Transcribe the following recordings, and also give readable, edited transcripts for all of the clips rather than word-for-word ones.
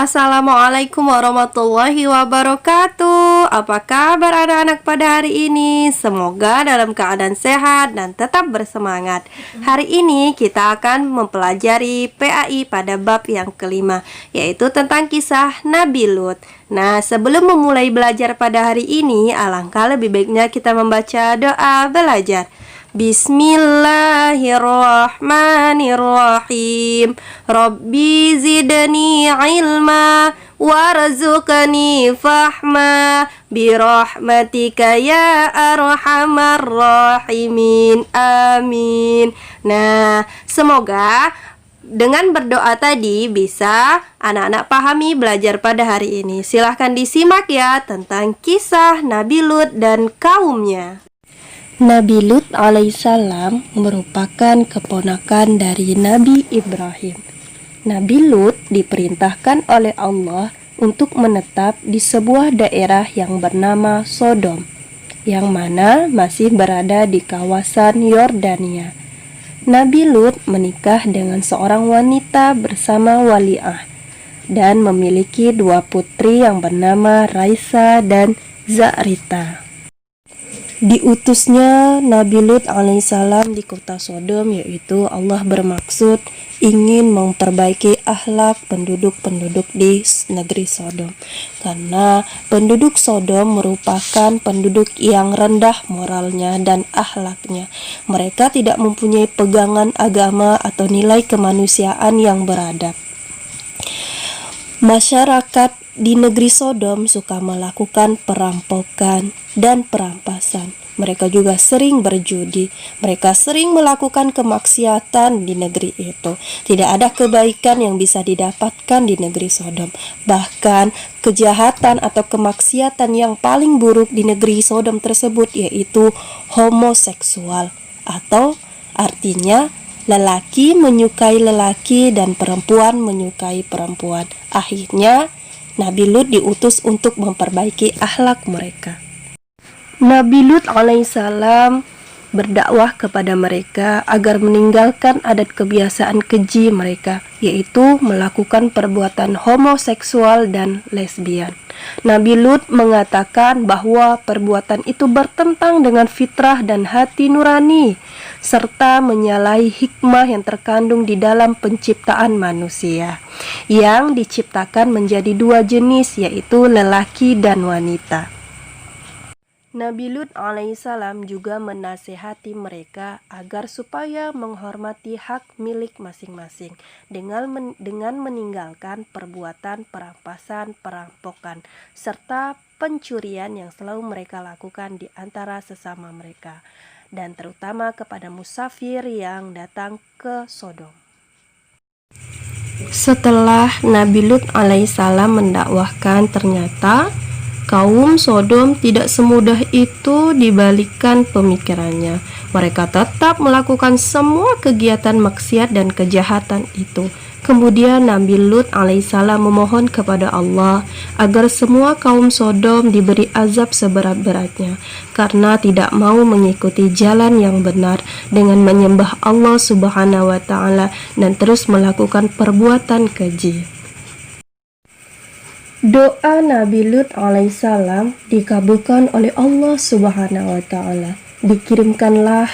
Assalamualaikum warahmatullahi wabarakatuh. Apa kabar anak-anak pada hari ini? Semoga dalam keadaan sehat dan tetap bersemangat. Hari ini kita akan mempelajari PAI pada bab yang kelima, yaitu tentang kisah Nabi Lut. Nah, sebelum memulai belajar pada hari ini, alangkah lebih baiknya kita membaca doa belajar. Bismillahirrahmanirrahim. Rabbi zidni ilma warzuqni fahma birahmatika ya arhamar rahimin. Amin. Nah, semoga dengan berdoa tadi bisa anak-anak pahami belajar pada hari ini. Silahkan disimak ya tentang kisah Nabi Lut dan kaumnya. Nabi Lut alaihissalam merupakan keponakan dari Nabi Ibrahim. Nabi Lut diperintahkan oleh Allah untuk menetap di sebuah daerah yang bernama Sodom, yang mana masih berada di kawasan Yordania. Nabi Lut menikah dengan seorang wanita bersama Wali'ah dan memiliki dua putri yang bernama Raisa dan Za'rita. Diutusnya Nabi Lut alaihissalam di kota Sodom, yaitu Allah bermaksud ingin memperbaiki akhlak penduduk-penduduk di negeri Sodom, karena penduduk Sodom merupakan penduduk yang rendah moralnya dan akhlaknya. Mereka tidak mempunyai pegangan agama atau nilai kemanusiaan yang beradab. Masyarakat di negeri Sodom suka melakukan perampokan dan perampasan. Mereka juga sering berjudi. Mereka sering melakukan kemaksiatan di negeri itu. Tidak ada kebaikan yang bisa didapatkan di negeri Sodom. Bahkan kejahatan atau kemaksiatan yang paling buruk di negeri Sodom tersebut yaitu homoseksual, atau artinya lelaki menyukai lelaki dan perempuan menyukai perempuan. Akhirnya Nabi Lut diutus untuk memperbaiki akhlak mereka. Nabi Lut alaihissalam berdakwah kepada mereka agar meninggalkan adat kebiasaan keji mereka, yaitu melakukan perbuatan homoseksual dan lesbian. Nabi Lut mengatakan bahwa perbuatan itu bertentang dengan fitrah dan hati nurani, serta menyalahi hikmah yang terkandung di dalam penciptaan manusia, yang diciptakan menjadi dua jenis, yaitu lelaki dan wanita. Nabi Lut alaihissalam juga menasihati mereka agar supaya menghormati hak milik masing-masing dengan meninggalkan perbuatan perampasan, perampokan, serta pencurian yang selalu mereka lakukan di antara sesama mereka, dan terutama kepada musafir yang datang ke Sodom. Setelah Nabi Lut alaihissalam mendakwahkan, ternyata kaum Sodom tidak semudah itu dibalikkan pemikirannya. Mereka tetap melakukan semua kegiatan maksiat dan kejahatan itu. Kemudian Nabi Lut alaihissalam memohon kepada Allah agar semua kaum Sodom diberi azab seberat-beratnya karena tidak mau mengikuti jalan yang benar dengan menyembah Allah Subhanahu wa Ta'ala dan terus melakukan perbuatan keji. Doa Nabi Lut alaihissalam dikabulkan oleh Allah Subhanahu wa Ta'ala. Dikirimkanlah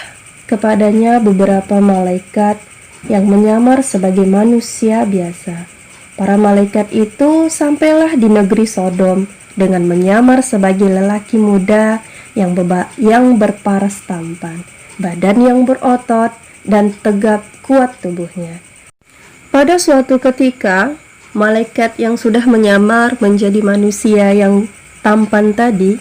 kepadanya beberapa malaikat yang menyamar sebagai manusia biasa. Para malaikat itu sampailah di negeri Sodom dengan menyamar sebagai lelaki muda yang berparas tampan, badan yang berotot dan tegap kuat tubuhnya. Pada suatu ketika, malaikat yang sudah menyamar menjadi manusia yang tampan tadi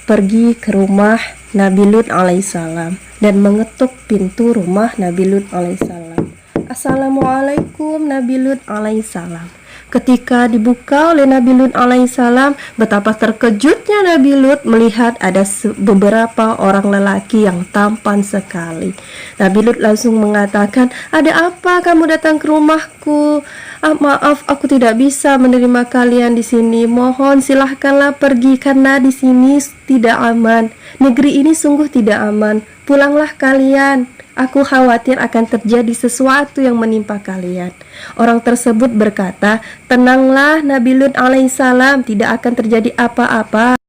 pergi ke rumah Nabi Lut alaihissalam dan mengetuk pintu rumah Nabi Lut alaihissalam. Assalamualaikum Nabi Lut alaihissalam. Ketika dibuka oleh Nabi Lut alaihissalam, betapa terkejutnya Nabi Lut melihat ada beberapa orang lelaki yang tampan sekali. Nabi Lut langsung mengatakan, "Ada apa kamu datang ke rumahku? Maaf, aku tidak bisa menerima kalian di sini. Mohon silahkanlah pergi karena di sini tidak aman. Negeri ini sungguh tidak aman. Pulanglah kalian." Aku khawatir akan terjadi sesuatu yang menimpa kalian. Orang tersebut berkata, tenanglah Nabi Lut alaihissalam, tidak akan terjadi apa-apa.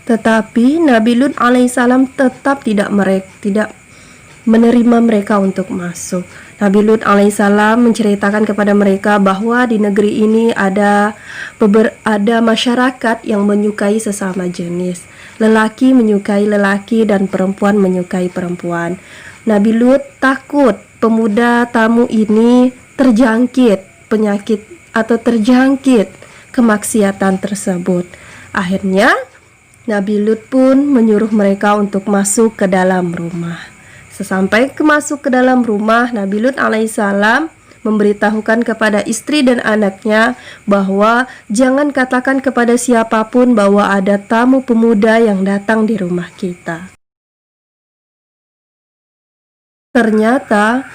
Tetapi Nabi Lut alaihissalam tetap tidak menerima mereka untuk masuk. Nabi Lut alaihissalam menceritakan kepada mereka bahwa di negeri ini ada masyarakat yang menyukai sesama jenis. Lelaki menyukai lelaki dan perempuan menyukai perempuan. Nabi Lut takut pemuda tamu ini terjangkit penyakit atau terjangkit kemaksiatan tersebut. Akhirnya Nabi Lut pun menyuruh mereka untuk masuk ke dalam rumah. Sesampai masuk ke dalam rumah, Nabi Lut alaihissalam memberitahukan kepada istri dan anaknya bahwa jangan katakan kepada siapapun bahwa ada tamu pemuda yang datang di rumah kita. Ternyata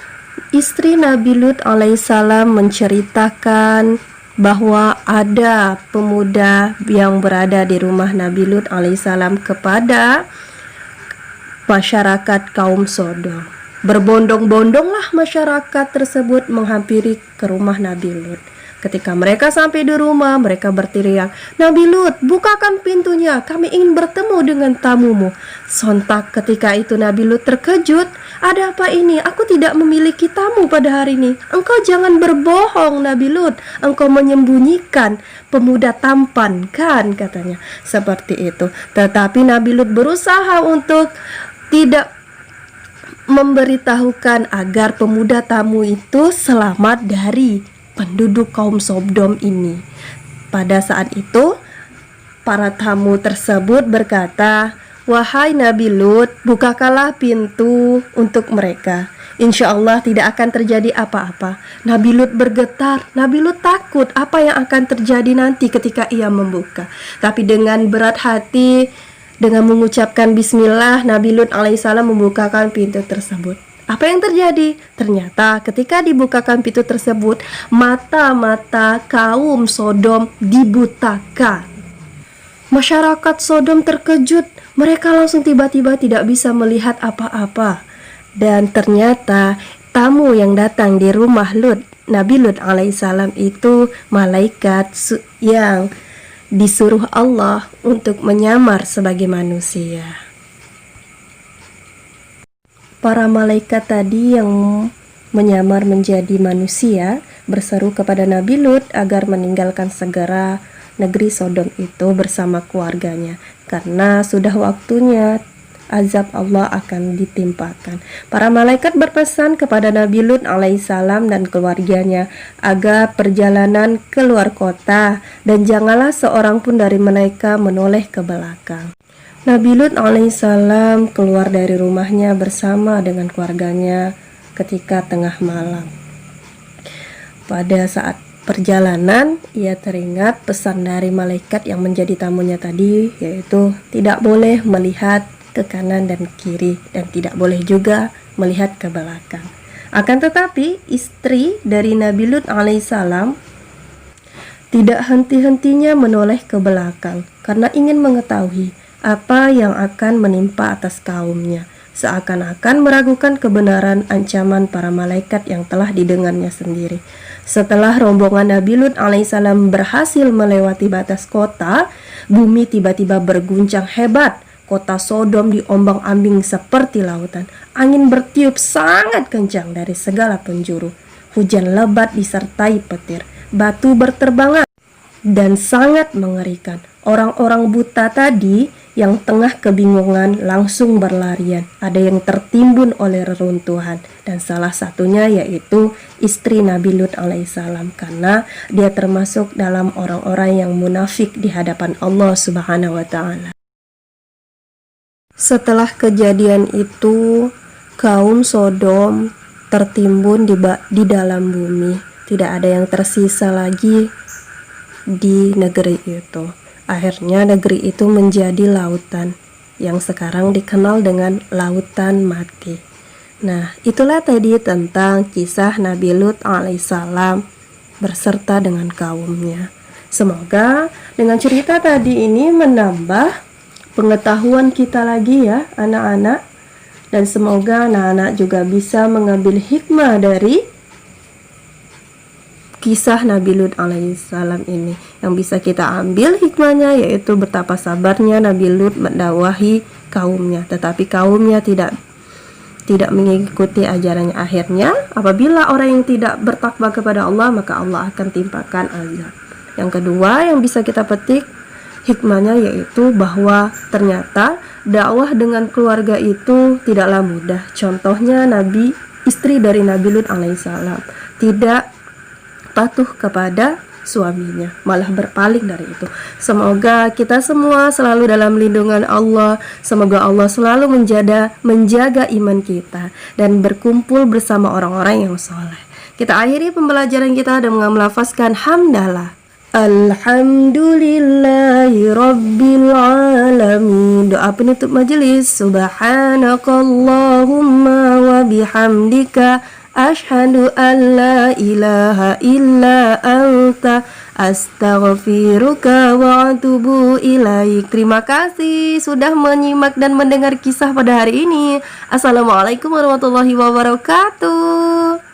istri Nabi Lut alaihissalam menceritakan bahwa ada pemuda yang berada di rumah Nabi Lut alaihissalam kepada masyarakat kaum Sodom. Berbondong-bondonglah masyarakat tersebut menghampiri ke rumah Nabi Lut. Ketika mereka sampai di rumah, mereka berteriak, Nabi Lut, bukakan pintunya, kami ingin bertemu dengan tamumu. Sontak ketika itu Nabi Lut terkejut, ada apa ini? Aku tidak memiliki tamu pada hari ini. Engkau jangan berbohong Nabi Lut, engkau menyembunyikan pemuda tampan kan, katanya. Seperti itu. Tetapi Nabi Lut berusaha untuk tidak memberitahukan agar pemuda tamu itu selamat dari penduduk kaum Sodom ini. Pada saat itu, para tamu tersebut berkata, wahai Nabi Lut, bukakanlah pintu untuk mereka. Insya Allah tidak akan terjadi apa-apa. Nabi Lut bergetar, Nabi Lut takut apa yang akan terjadi nanti ketika ia membuka. Tapi dengan berat hati, dengan mengucapkan bismillah, Nabi Lut alaihissalam membukakan pintu tersebut. Apa yang terjadi? Ternyata ketika dibukakan pintu tersebut, mata-mata kaum Sodom dibutakan. Masyarakat Sodom terkejut, mereka langsung tiba-tiba tidak bisa melihat apa-apa. Dan ternyata tamu yang datang di rumah Lut, Nabi Lut alaihissalam itu malaikat yang disuruh Allah untuk menyamar sebagai manusia. Para malaikat tadi yang menyamar menjadi manusia berseru kepada Nabi Lut agar meninggalkan segera negeri Sodom itu bersama keluarganya, karena sudah waktunya azab Allah akan ditimpakan. Para malaikat berpesan kepada Nabi Lut alaihissalam dan keluarganya agar perjalanan keluar kota dan janganlah seorang pun dari mereka menoleh ke belakang. Nabi Lut alaihissalam keluar dari rumahnya bersama dengan keluarganya ketika tengah malam. Pada saat perjalanan, ia teringat pesan dari malaikat yang menjadi tamunya tadi, yaitu tidak boleh melihat ke kanan dan kiri dan tidak boleh juga melihat ke belakang. Akan tetapi, istri dari Nabi Lut alaihissalam tidak henti-hentinya menoleh ke belakang karena ingin mengetahui apa yang akan menimpa atas kaumnya, seakan-akan meragukan kebenaran ancaman para malaikat yang telah didengarnya sendiri. Setelah rombongan Nabi Lut alaihissalam berhasil melewati batas kota, bumi tiba-tiba berguncang hebat. Kota Sodom diombang-ambing seperti lautan. Angin bertiup sangat kencang dari segala penjuru. Hujan lebat disertai petir. Batu berterbangan dan sangat mengerikan. Orang-orang buta tadi yang tengah kebingungan langsung berlarian. Ada yang tertimbun oleh reruntuhan, dan salah satunya yaitu istri Nabi Lut alaihissalam, karena dia termasuk dalam orang-orang yang munafik di hadapan Allah Subhanahu wa ta'ala. Setelah kejadian itu, kaum Sodom tertimbun di dalam bumi. Tidak ada yang tersisa lagi di negeri itu. Akhirnya negeri itu menjadi lautan yang sekarang dikenal dengan lautan mati. Nah, itulah tadi tentang kisah Nabi Lut alaihissalam berserta dengan kaumnya. Semoga dengan cerita tadi ini menambah pengetahuan kita lagi ya anak-anak, Dan semoga anak-anak juga bisa mengambil hikmah dari kisah Nabi Lut alaihissalam ini. Yang bisa kita ambil hikmahnya yaitu betapa sabarnya Nabi Lut mendakwahi kaumnya, tetapi kaumnya tidak mengikuti ajarannya. Akhirnya apabila orang yang tidak bertakwa kepada Allah, maka Allah akan timpakan azab. Yang kedua yang bisa kita petik hikmahnya yaitu bahwa ternyata dakwah dengan keluarga itu tidaklah mudah. Contohnya istri dari Nabi Lut alaihissalam tidak patuh kepada suaminya, malah berpaling dari itu. Semoga kita semua selalu dalam lindungan Allah. Semoga Allah selalu menjaga iman kita dan berkumpul bersama orang-orang yang soleh. Kita akhiri pembelajaran kita dengan melafazkan hamdalah. Alhamdulillahi Rabbil Alamin. Doa penutup majelis. Subhanakallahumma wa bihamdika Asyhadu an la ilaha illa anta astaghfiruka wa atubu ilaik. Terima kasih sudah menyimak dan mendengar kisah pada hari ini. Assalamualaikum warahmatullahi wabarakatuh.